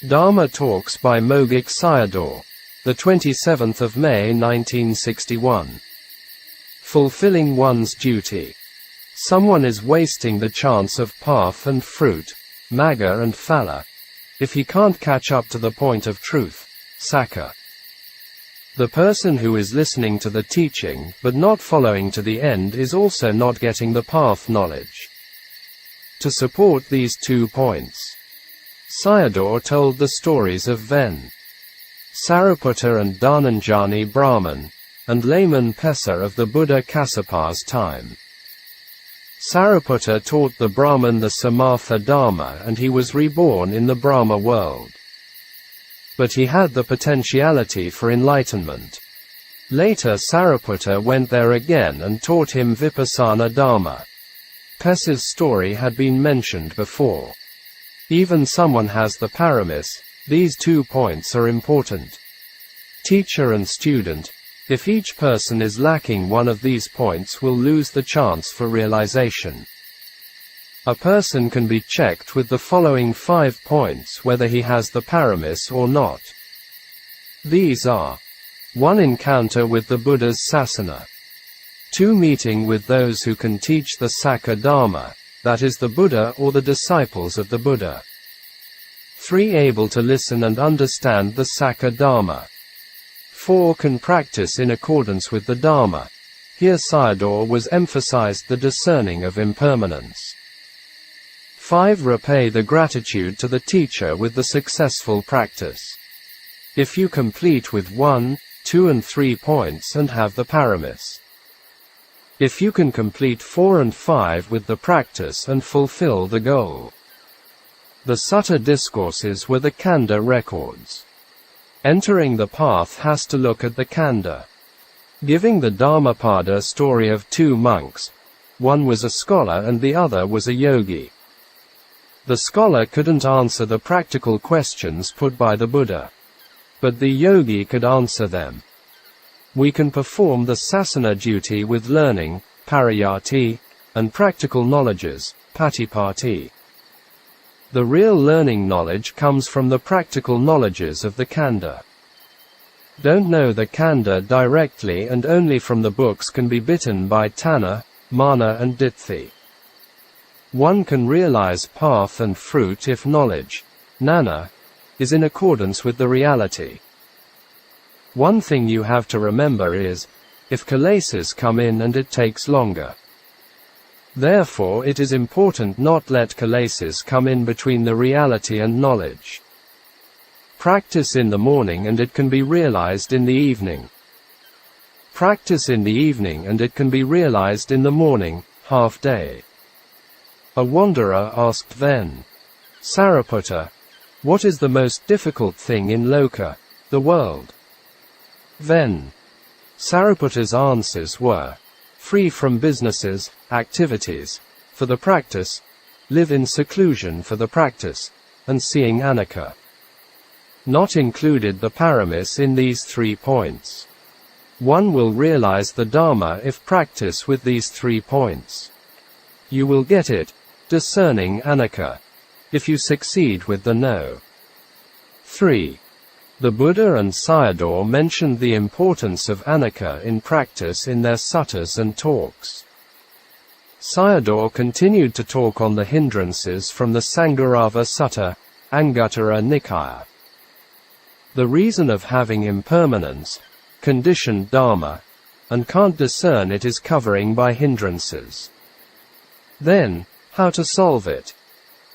Dhamma Talks by Mogok Sayadaw, the 27th of May 1961. Fulfilling one's duty. Someone is wasting the chance of path and fruit, magga and phala, if he can't catch up to the point of truth, sakka. The person who is listening to the teaching but not following to the end is also not getting the path knowledge. To support these 2 points, Sayadaw told the stories of Ven, Sariputta and Dhananjani Brahman, and layman Pesa of the Buddha Kassapa's time. Sariputta taught the Brahman the Samatha Dharma and he was reborn in the Brahma world. But he had the potentiality for enlightenment. Later Sariputta went there again and taught him Vipassana Dharma. Pesa's story had been mentioned before. Even someone has the paramis, these 2 points are important. Teacher and student, if each person is lacking one of these points, will lose the chance for realization. A person can be checked with the following 5 points whether he has the paramis or not. These are: 1. Encounter with the Buddha's sasana. 2. Meeting with those who can teach the Sakka Dharma, that is the Buddha or the disciples of the Buddha. 3. Able to listen and understand the Sakka Dharma. 4. Can practice in accordance with the Dharma. Here Sayadaw was emphasized the discerning of impermanence. 5. Repay the gratitude to the teacher with the successful practice. If you complete with 1, 2 and 3 points and have the paramis. If you can complete 4 and 5 with the practice and fulfill the goal. The Sutta discourses were the Kanda records. Entering the path has to look at the Kanda. Giving the Dhammapada story of 2 monks. One was a scholar and the other was a yogi. The scholar couldn't answer the practical questions put by the Buddha. But the yogi could answer them. We can perform the sasana duty with learning, parayati, and practical knowledges, patipati. The real learning knowledge comes from the practical knowledges of the Kanda. Don't know the Kanda directly and only from the books can be bitten by Tanha, Mana and Ditthi. One can realize path and fruit if knowledge, Nana, is in accordance with the reality. One thing you have to remember is, if kilesas come in and it takes longer. Therefore it is important not let kilesas come in between the reality and knowledge. Practice in the morning and it can be realized in the evening. Practice in the evening and it can be realized in the morning, half day. A wanderer asked then, Sariputta, what is the most difficult thing in loka, the world? Then, Sariputta's answers were, free from businesses, activities, for the practice, live in seclusion for the practice, and seeing anicca. Not included the paramis in these 3 points. One will realize the Dharma if practice with these 3 points. You will get it, discerning anicca, if you succeed with the no. 3. The Buddha and Sayadaw mentioned the importance of anicca in practice in their suttas and talks. Sayadaw continued to talk on the hindrances from the Sangharava Sutta, Anguttara Nikaya. The reason of having impermanence, conditioned Dharma, and can't discern it is covering by hindrances. Then, how to solve it?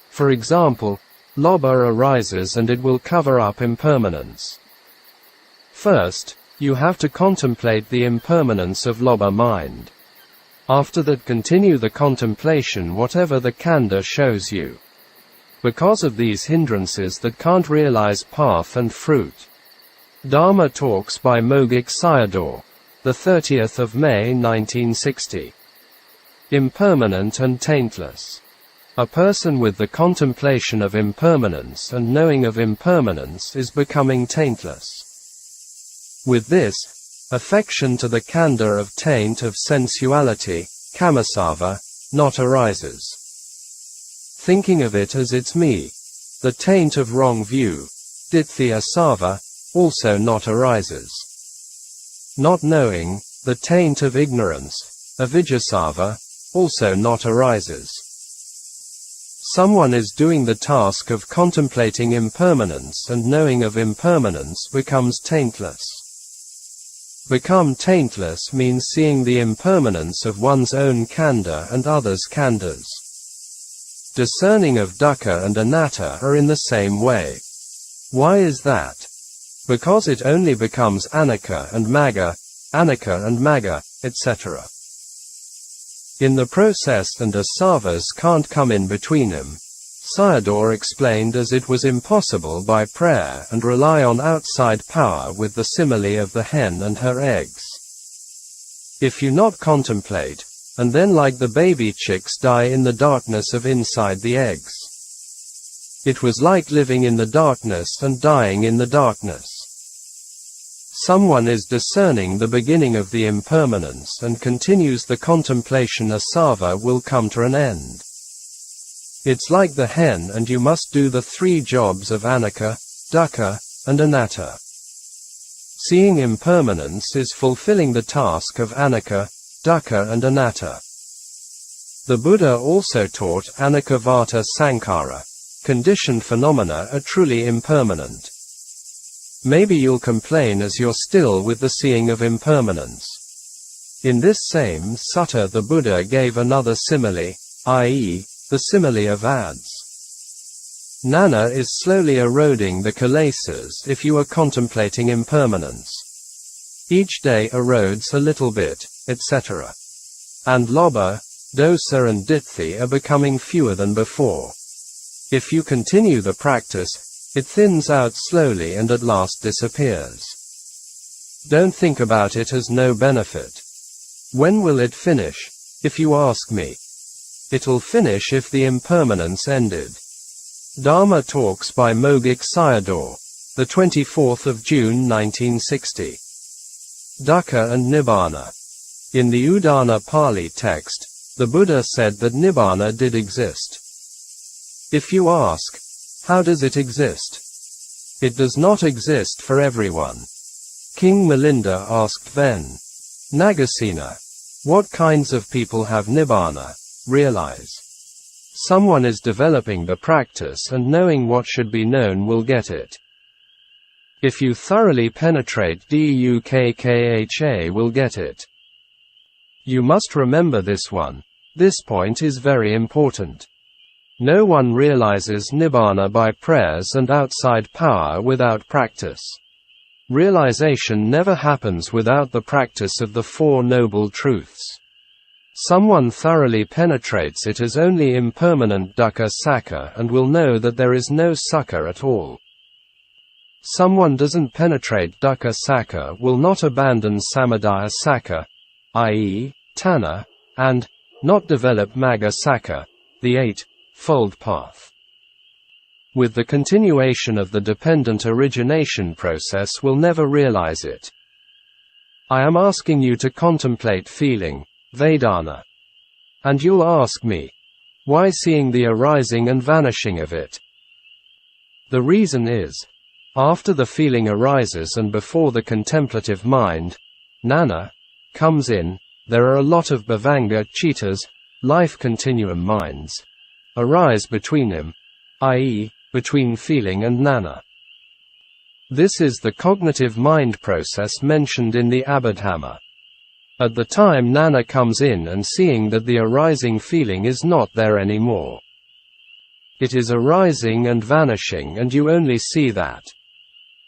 For example, lobha arises and it will cover up impermanence. First, you have to contemplate the impermanence of lobha mind. After that continue the contemplation whatever the Kanda shows you. Because of these hindrances that can't realize path and fruit. Dhamma Talks by Mogok Sayadaw, the 30th of May 1960. Impermanent and Taintless. A person with the contemplation of impermanence and knowing of impermanence is becoming taintless. With this, affection to the Kanda of taint of sensuality, kamasava, not arises. Thinking of it as it's me, the taint of wrong view, Ditthi asava, also not arises. Not knowing, the taint of ignorance, avijjasava, also not arises. Someone is doing the task of contemplating impermanence and knowing of impermanence becomes taintless. Become taintless means seeing the impermanence of one's own khandha and others' khandhas. Discerning of dukkha and anatta are in the same way. Why is that? Because it only becomes anicca and magga, etc. In the process and asavas can't come in between him. Sayadaw explained as it was impossible by prayer and rely on outside power with the simile of the hen and her eggs. If you not contemplate, and then like the baby chicks die in the darkness of inside the eggs. It was like living in the darkness and dying in the darkness. Someone is discerning the beginning of the impermanence and continues the contemplation asava will come to an end. It's like the hen and you must do the three jobs of anicca, dukkha, and anatta. Seeing impermanence is fulfilling the task of anicca, dukkha and anatta. The Buddha also taught anicca-vata sankhara, conditioned phenomena are truly impermanent. Maybe you'll complain as you're still with the seeing of impermanence. In this same sutta the Buddha gave another simile, i.e., the simile of adze. Nana is slowly eroding the kilesas if you are contemplating impermanence. Each day erodes a little bit, etc. And lobha, dosa and ditthi are becoming fewer than before. If you continue the practice, it thins out slowly and at last disappears. Don't think about it as no benefit. When will it finish, if you ask me? It'll finish if the impermanence ended. Dhamma Talks by Mogok Sayadaw, the 24th of June 1960. Dukkha and Nibbāna. In the Udana Pali text, the Buddha said that Nibbāna did exist. If you ask, how does it exist? It does not exist for everyone. King Milinda asked then, Nagasena, what kinds of people have Nibbāna? Realize. Someone is developing the practice and knowing what should be known will get it. If you thoroughly penetrate Dukkha will get it. You must remember this one. This point is very important. No one realizes Nibbāna by prayers and outside power without practice. Realization never happens without the practice of the Four Noble Truths. Someone thoroughly penetrates it as only impermanent dukkha sakha and will know that there is no sukha at all. Someone doesn't penetrate dukkha sakha will not abandon samudaya sakha, i.e., tanha, and not develop magga sakha, the eightfold path. With the continuation of the dependent origination process will never realize it. I am asking you to contemplate feeling, Vedana. And you'll ask me, why seeing the arising and vanishing of it? The reason is, after the feeling arises and before the contemplative mind, Nana, comes in, there are a lot of bhavanga citas, life continuum minds, arise between him, i.e., between feeling and Nana. This is the cognitive mind process mentioned in the Abhidhamma. At the time Nana comes in and seeing that the arising feeling is not there anymore. It is arising and vanishing and you only see that.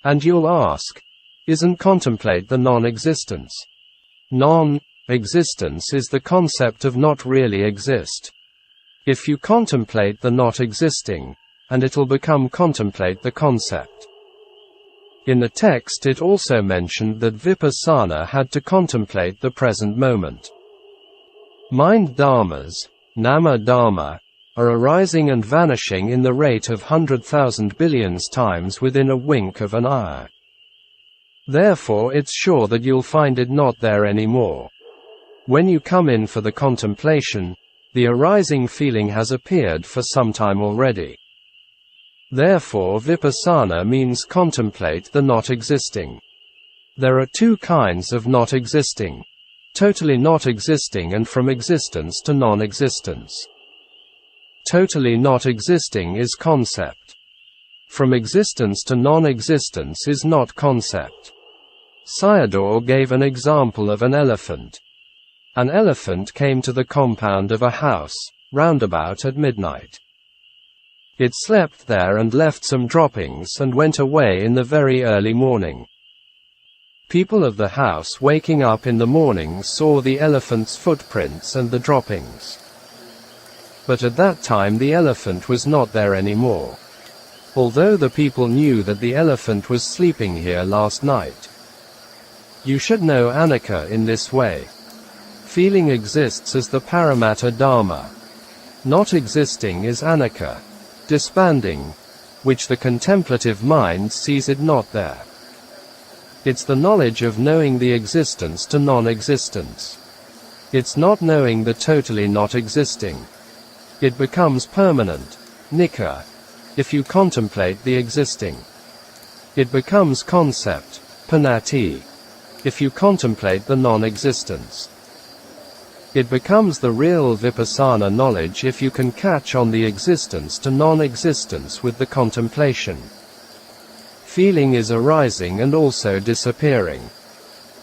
And you'll ask, isn't contemplate the non-existence? Non-existence is the concept of not really exist. If you contemplate the not existing, and it'll become contemplate the concept. In the text it also mentioned that Vipassana had to contemplate the present moment. Mind dharmas, nama dharma, are arising and vanishing in the rate of 100,000 billions times within a wink of an eye. Therefore it's sure that you'll find it not there anymore. When you come in for the contemplation, the arising feeling has appeared for some time already. Therefore vipassana means contemplate the not existing. There are two kinds of not existing. Totally not existing and from existence to non-existence. Totally not existing is concept. From existence to non-existence is not concept. Sayadaw gave an example of an elephant. An elephant came to the compound of a house, roundabout at midnight. It slept there and left some droppings and went away in the very early morning. People of the house waking up in the morning saw the elephant's footprints and the droppings. But at that time the elephant was not there anymore. Although the people knew that the elephant was sleeping here last night. You should know anicca in this way. Feeling exists as the paramatta dharma. Not existing is anicca, disbanding, which the contemplative mind sees it not there. It's the knowledge of knowing the existence to non-existence. It's not knowing the totally not existing. It becomes permanent, nikka, if you contemplate the existing. It becomes concept, panati, if you contemplate the non-existence. It becomes the real vipassana knowledge if you can catch on the existence to non-existence with the contemplation. Feeling is arising and also disappearing.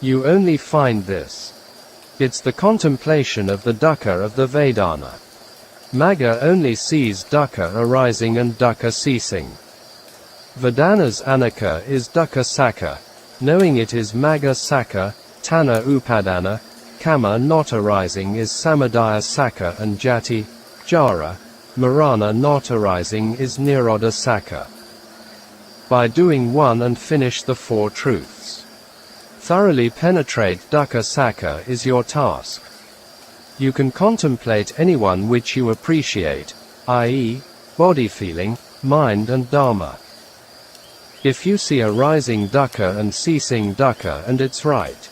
You only find this. It's the contemplation of the dukkha of the Vedana. Magga only sees dukkha arising and dukkha ceasing. Vedana's anicca is dukkha sakka, knowing it is magga sakka, tanha upadana, kama not arising is samadaya sakka and jati, jara, marana not arising is nirodha sakka. By doing one and finish the four truths. Thoroughly penetrate dukkha sakka is your task. You can contemplate anyone which you appreciate, i.e., body feeling, mind and dharma. If you see arising dukkha and ceasing dukkha and it's right.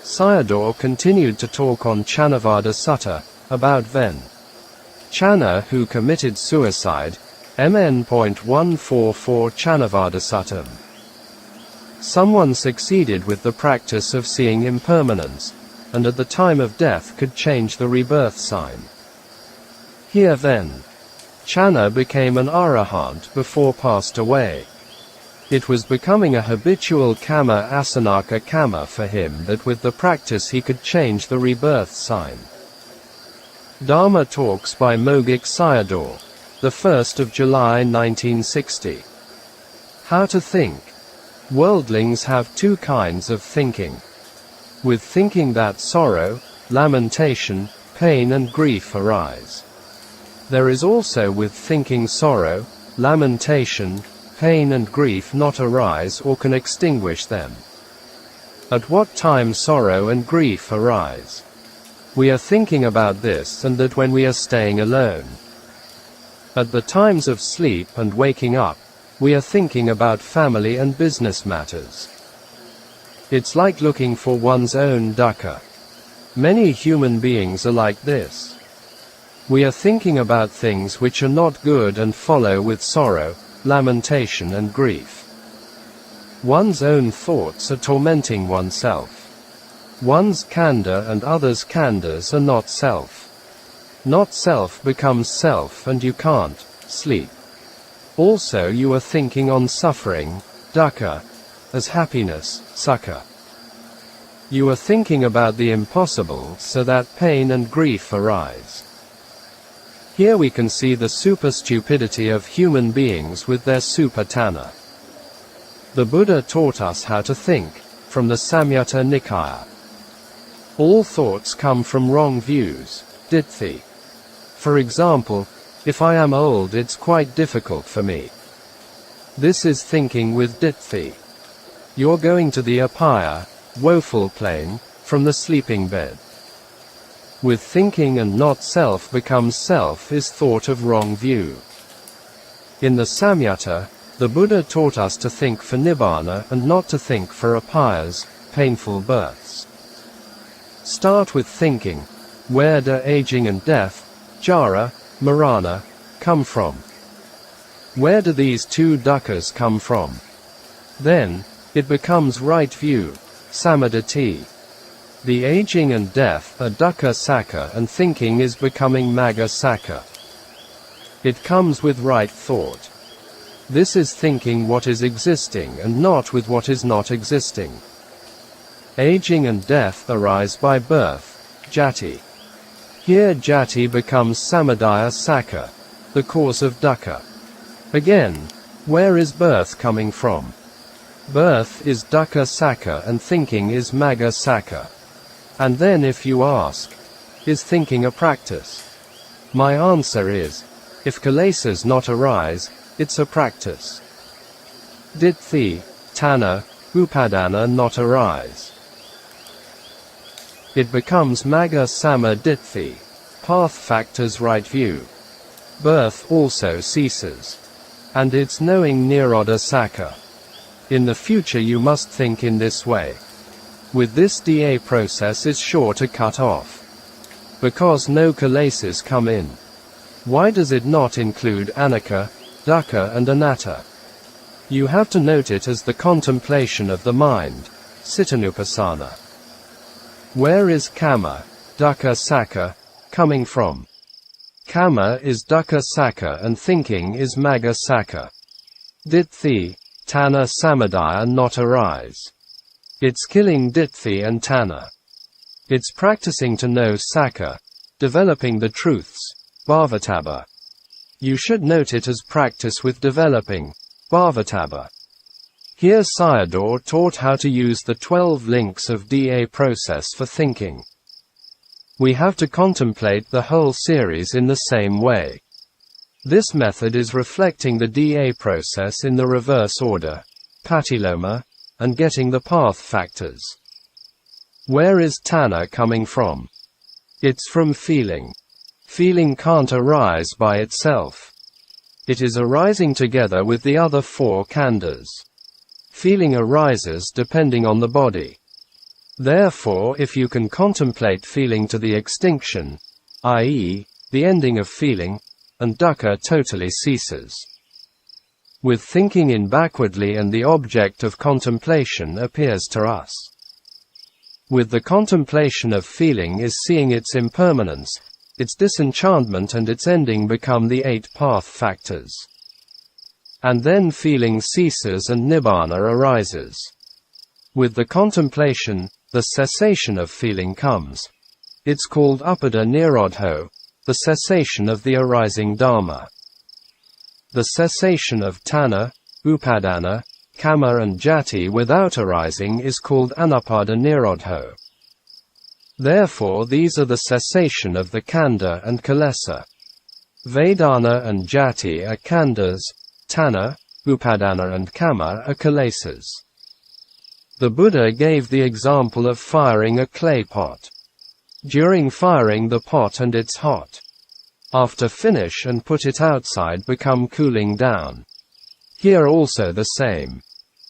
Sayadaw continued to talk on Chanavada Sutta, about Ven. Channa who committed suicide, MN.144 Chanavada Suttam. Someone succeeded with the practice of seeing impermanence, and at the time of death could change the rebirth sign. Here then, Channa became an arahant before passed away. It was becoming a habitual kama asanaka kama for him that with the practice he could change the rebirth sign. Dharma Talks by Mogok Sayadaw, the 1st of July 1960. How to think. Worldlings have two kinds of thinking. With thinking that sorrow, lamentation, pain and grief arise. There is also with thinking sorrow, lamentation, pain and grief not arise or can extinguish them. At what time sorrow and grief arise? We are thinking about this and that when we are staying alone. At the times of sleep and waking up, we are thinking about family and business matters. It's like looking for one's own dukkha. Many human beings are like this. We are thinking about things which are not good and follow with sorrow, lamentation and grief. One's own thoughts are tormenting oneself. One's khandha and others' khandhas are not self. Not self becomes self and you can't sleep. Also you are thinking on suffering, dukkha, as happiness, sukha. You are thinking about the impossible so that pain and grief arise. Here we can see the super stupidity of human beings with their super tanha. The Buddha taught us how to think, from the Samyutta Nikaya. All thoughts come from wrong views, ditthi. For example, if I am old it's quite difficult for me. This is thinking with ditthi. You're going to the apaya, woeful plane, from the sleeping bed. With thinking and not self becomes self is thought of wrong view. In the Samyutta, the Buddha taught us to think for Nibbāna and not to think for apayas, painful births. Start with thinking, where do aging and death, jara, marana, come from? Where do these two dukkhas come from? Then, it becomes right view, samadhi. The aging and death are dukkha sakka and thinking is becoming magga sakka. It comes with right thought. This is thinking what is existing and not with what is not existing. Aging and death arise by birth, jati. Here jati becomes samadaya sakka, the cause of dukkha. Again, where is birth coming from? Birth is dukkha sakka and thinking is magga sakka. And then if you ask, is thinking a practice? My answer is, if kilesas not arise, it's a practice. Ditthi, tanha, upadana not arise. It becomes magga samma ditthi, path factors right view. Birth also ceases. And it's knowing nirodha sakka. In the future you must think in this way. With this DA process is sure to cut off. Because no kilesas come in. Why does it not include anicca, dukkha and anatta? You have to note it as the contemplation of the mind, cittanupassana. Where is kamma, dukkha sakka, coming from? Kamma is dukkha sakka and thinking is magga sakka. Ditthi, tanha samadaya not arise. It's killing ditthi and tanha. It's practicing to know sakka, developing the truths, bhavatabha. You should note it as practice with developing, bhavatabha. Here Sayadaw taught how to use the 12 links of DA process for thinking. We have to contemplate the whole series in the same way. This method is reflecting the DA process in the reverse order, patiloma, and getting the path factors. Where is tanha coming from? It's from feeling. Feeling can't arise by itself. It is arising together with the other four khandhas. Feeling arises depending on the body. Therefore, if you can contemplate feeling to the extinction, i.e., the ending of feeling, and dukkha totally ceases. With thinking in backwardly and the object of contemplation appears to us. With the contemplation of feeling is seeing its impermanence, its disenchantment and its ending become the 8 path factors. And then feeling ceases and Nibbāna arises. With the contemplation, the cessation of feeling comes. It's called upada nirodho, the cessation of the arising Dhamma. The cessation of tanha, upadana, kamma and jati without arising is called anapada nirodho. Therefore these are the cessation of the khandha and kilesa. Vedana and jati are khandhas, tanha, upadana and kamma are kilesas. The Buddha gave the example of firing a clay pot. During firing the pot and it's hot. After finish and put it outside become cooling down. Here also the same.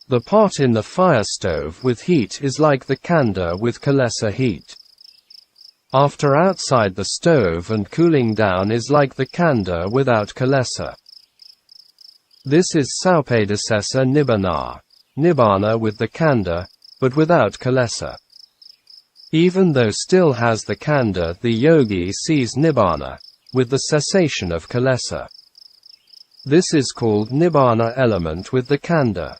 The pot in the fire stove with heat is like the khandha with kilesa heat. After outside the stove and cooling down is like the khandha without kilesa. This is saupadasesa nibbāna, Nibbāna with the khandha, but without kilesa. Even though still has the khandha, the yogi sees Nibbāna, with the cessation of kilesa. This is called Nibbāna element with the khandha.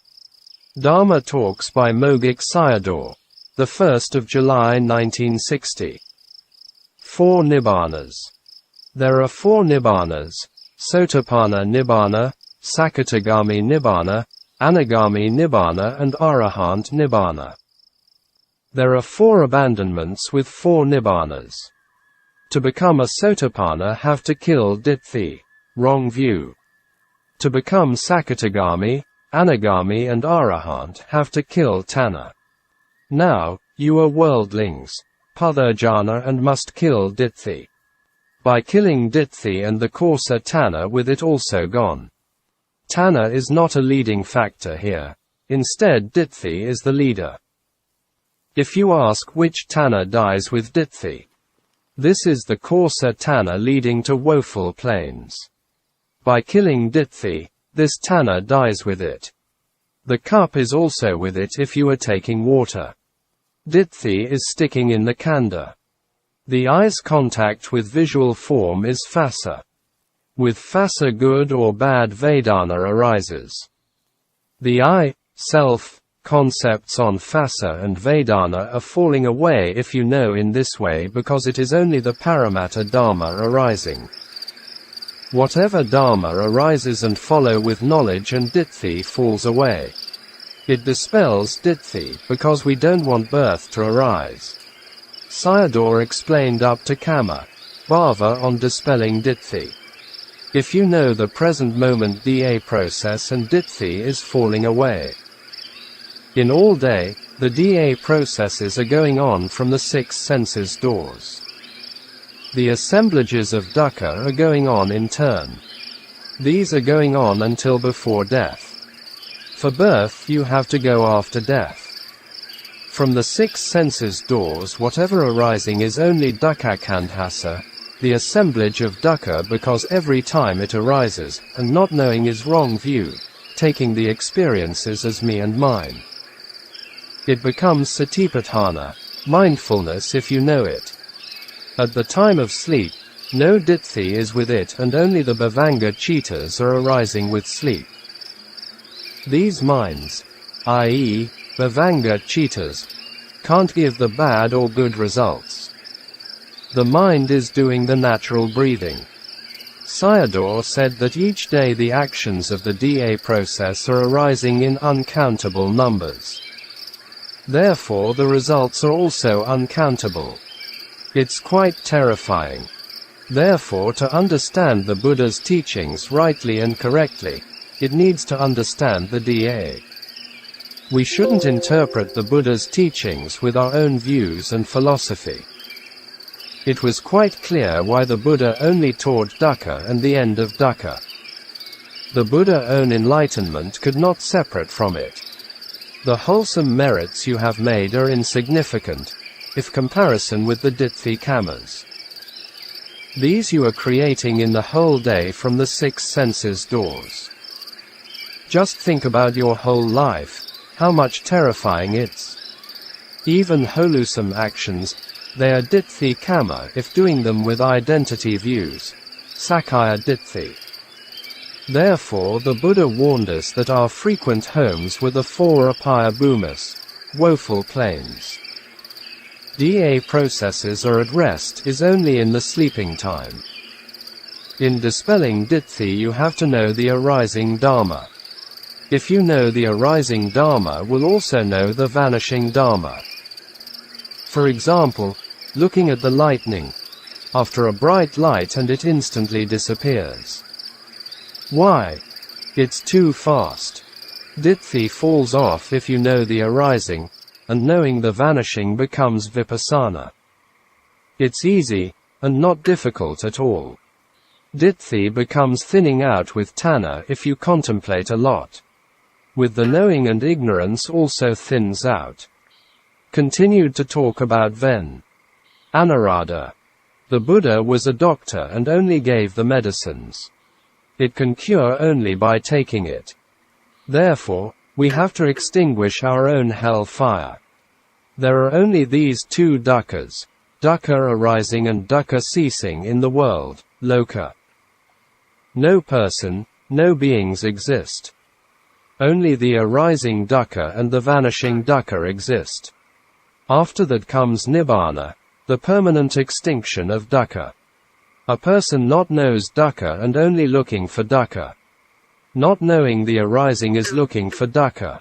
Dhamma talks by Mogok Sayadaw, the 1st of July 1960. 4 Nibbānas. There are 4 Nibbānas: Sotapanna Nibbāna, Sakatagami Nibbāna, Anagami Nibbāna and Arahant Nibbāna. There are 4 abandonments with 4 Nibbānas. To become a Sotapanna have to kill ditthi, wrong view. To become Sakatagami, Anagami and Arahant have to kill tanha. Now, you are worldlings, Pudharjana and must kill ditthi. By killing ditthi and the coarser tanha with it also gone. Tanha is not a leading factor here. Instead ditthi is the leader. If you ask which tanha dies with ditthi, this is the coarser tanha leading to woeful plains. By killing ditthi, this tanna dies with it. The cup is also with it if you are taking water. Ditthi is sticking in the khandha. The eye's contact with visual form is phassa. With phassa good or bad Vedana arises. The I, self, concepts on phassa and Vedana are falling away if you know in this way, because it is only the Paramatta Dhamma arising. Whatever Dhamma arises and follow with knowledge, and Ditthi falls away. It dispels Ditthi, because we don't want birth to arise. Sayadaw explained up to Kama, Bhava on dispelling Ditthi. If you know the present moment DA process and Ditthi is falling away. In all day, the DA processes are going on from the 6 senses doors. The assemblages of dukkha are going on in turn. These are going on until before death. For birth you have to go after death. From the 6 senses doors whatever arising is only dukkha-khandhasa, the assemblage of dukkha, because every time it arises, and not knowing is wrong view, taking the experiences as me and mine. It becomes satipatthana, mindfulness if you know it. At the time of sleep, no ditthi is with it, and only the bhavanga citas are arising with sleep. These minds, i.e., bhavanga citas, can't give the bad or good results. The mind is doing the natural breathing. Sayadaw said that each day the actions of the DA process are arising in uncountable numbers. Therefore the results are also uncountable. It's quite terrifying. Therefore, to understand the Buddha's teachings rightly and correctly, it needs to understand the DA. We shouldn't interpret the Buddha's teachings with our own views and philosophy. It was quite clear why the Buddha only taught dukkha and the end of dukkha. The Buddha's own enlightenment could not separate from it. The wholesome merits you have made are insignificant, if comparison with the ditthi kammas. These you are creating in the whole day from the 6 senses doors. Just think about your whole life, how much terrifying it's. Even wholesome actions, they are ditthi kamma if doing them with identity views, sakkaya ditthi. Therefore the Buddha warned us that our frequent homes were the 4 apaya bhumis, woeful plains. DA processes are at rest is only in the sleeping time. In dispelling ditthi you have to know the arising Dhamma. If you know the arising Dhamma, will also know the vanishing Dhamma. For example, looking at the lightning. After a bright light and it instantly disappears. Why? It's too fast. Ditthi falls off if you know the arising, and knowing the vanishing becomes vipassana. It's easy, and not difficult at all. Ditthi becomes thinning out with tanna if you contemplate a lot. With the knowing and ignorance also thins out. Continued to talk about Ven. Anuradha. The Buddha was a doctor and only gave the medicines. It can cure only by taking it. Therefore, we have to extinguish our own hell fire. There are only these 2 dukkhas, dukkha arising and dukkha ceasing in the world, loka. No person, no beings exist. Only the arising dukkha and the vanishing dukkha exist. After that comes Nibbāna, the permanent extinction of dukkha. A person not knows dukkha and only looking for dukkha. Not knowing the arising is looking for dukkha.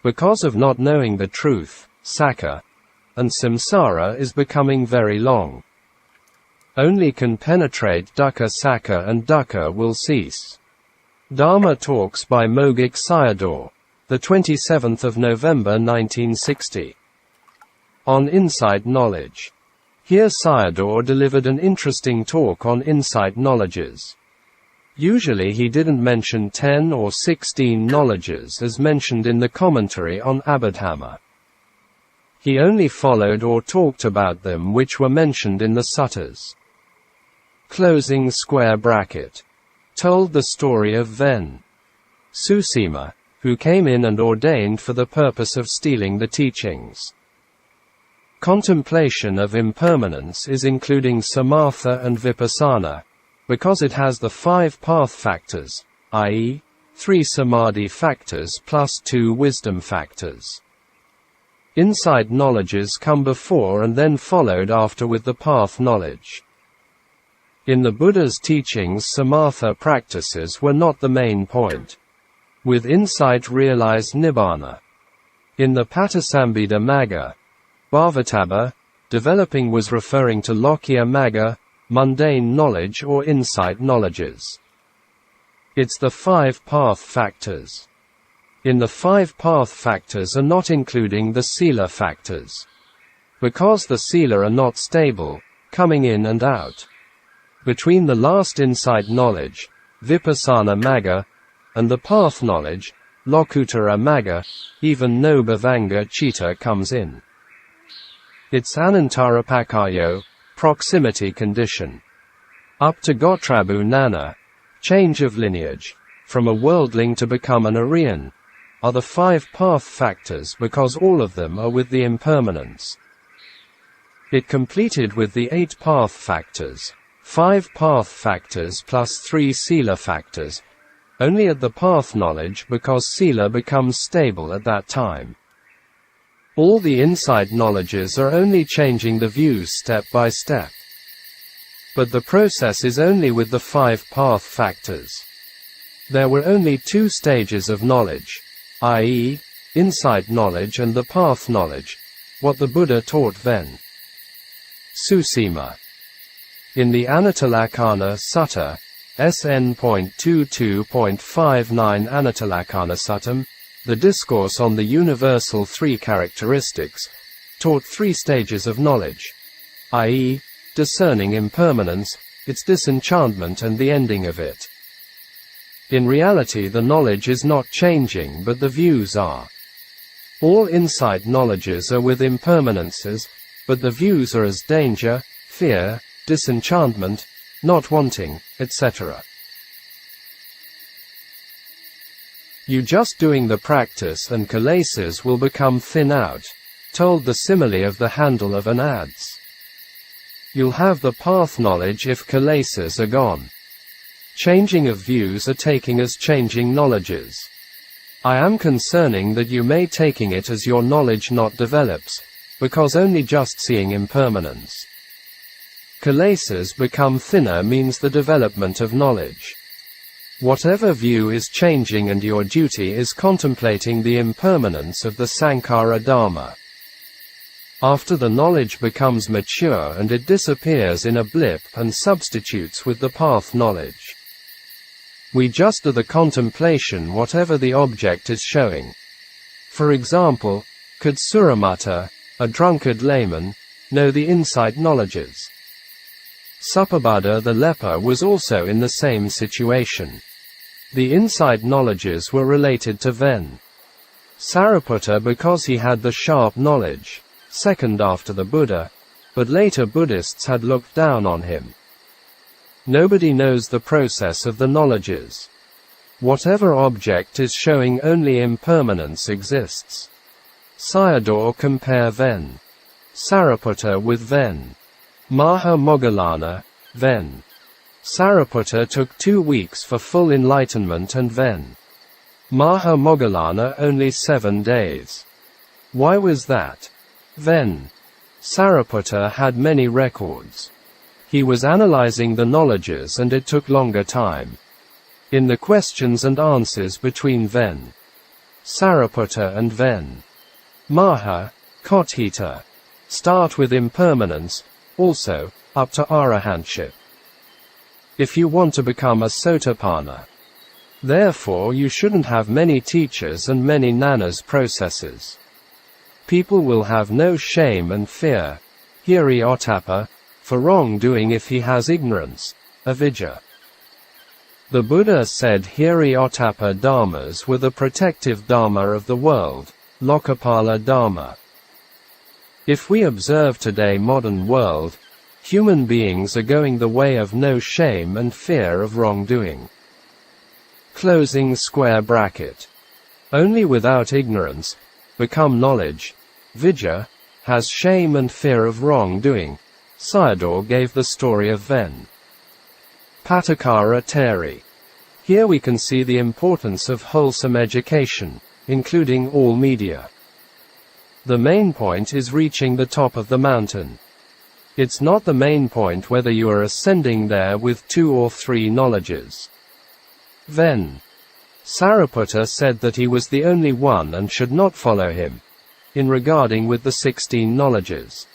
Because of not knowing the truth, sakkha, and samsara is becoming very long. Only can penetrate dukkha sakkha and dukkha will cease. Dhamma Talks by Mogok Sayadaw, the 27th of November 1960. On Insight Knowledge. Here Sayadaw delivered an interesting talk on insight knowledges. Usually he didn't mention 10 or 16 knowledges as mentioned in the commentary on Abhidhamma. He only followed or talked about them which were mentioned in the suttas. Closing square bracket. Told the story of Ven. Susima, who came in and ordained for the purpose of stealing the teachings. Contemplation of impermanence is including samatha and vipassana, because it has the 5 path factors, i.e., 3 samadhi factors plus 2 wisdom factors. Insight knowledges come before and then followed after with the path knowledge. In the Buddha's teachings, samatha practices were not the main point. With insight realized Nibbāna. In the Patisambhida Magga, Bhavatabha, developing was referring to Lokiya Magga, mundane knowledge or insight knowledges. It's the 5 path factors. In the 5 path factors are not including the sila factors. Because the sila are not stable, coming in and out. Between the last insight knowledge, vipassana magga, and the path knowledge, lokuttara magga, even no bhavanga citta comes in. It's anantarapakayo, proximity condition. Up to Gotrabhu Nana, change of lineage, from a worldling to become an Aryan, are the 5 path factors because all of them are with the impermanence. It completed with the 8 path factors, 5 path factors plus 3 sila factors, only at the path knowledge because sila becomes stable at that time. All the insight knowledges are only changing the views step by step. But the process is only with the 5 path factors. There were only 2 stages of knowledge, i.e., insight knowledge and the path knowledge, what the Buddha taught then. Susima. In the Anattalakkhana Sutta, SN.22.59 Anattalakkhana Suttam, the discourse on the universal 3 characteristics, taught 3 stages of knowledge, i.e., discerning impermanence, its disenchantment and the ending of it. In reality the knowledge is not changing but the views are. All insight knowledges are with impermanences, but the views are as danger, fear, disenchantment, not wanting, etc. You just doing the practice and kilesas will become thin out, told the simile of the handle of an adze. You'll have the path knowledge if kilesas are gone. Changing of views are taking as changing knowledges. I am concerning that you may taking it as your knowledge not develops, because only just seeing impermanence. Kilesas become thinner means the development of knowledge. Whatever view is changing and your duty is contemplating the impermanence of the Sankhara Dhamma. After the knowledge becomes mature and it disappears in a blip and substitutes with the path knowledge. We just do the contemplation whatever the object is showing. For example, could Suramata, a drunkard layman, know the insight knowledges? Supabada the leper was also in the same situation. The insight knowledges were related to Ven. Sariputta because he had the sharp knowledge, second after the Buddha, but later Buddhists had looked down on him. Nobody knows the process of the knowledges. Whatever object is showing only impermanence exists. Sayadaw compare Ven. Sariputta with Ven. Maha Moggallana, Ven. Sariputta took 2 weeks for full enlightenment and Ven. Maha Moggallana only 7 days. Why was that? Ven. Sariputta had many records. He was analyzing the knowledges and it took longer time. In the questions and answers between Ven. Sariputta and Ven. Maha, Kothita. Start with impermanence, also, up to arahantship. If you want to become a sotapanna. Therefore you shouldn't have many teachers and many nanas processes. People will have no shame and fear, hiri ottappa, for wrongdoing if he has ignorance, avidya. The Buddha said hiri ottappa dharmas were the protective dharma of the world, lokapala dharma. If we observe today modern world, human beings are going the way of no shame and fear of wrongdoing. Closing square bracket. Only without ignorance, become knowledge. Vijja has shame and fear of wrongdoing. Sayadaw gave the story of Ven. Patakara Teri. Here we can see the importance of wholesome education, including all media. The main point is reaching the top of the mountain. It's not the main point whether you are ascending there with 2 or 3 knowledges. Then, Sariputta said that he was the only one and should not follow him, in regarding with the 16 knowledges.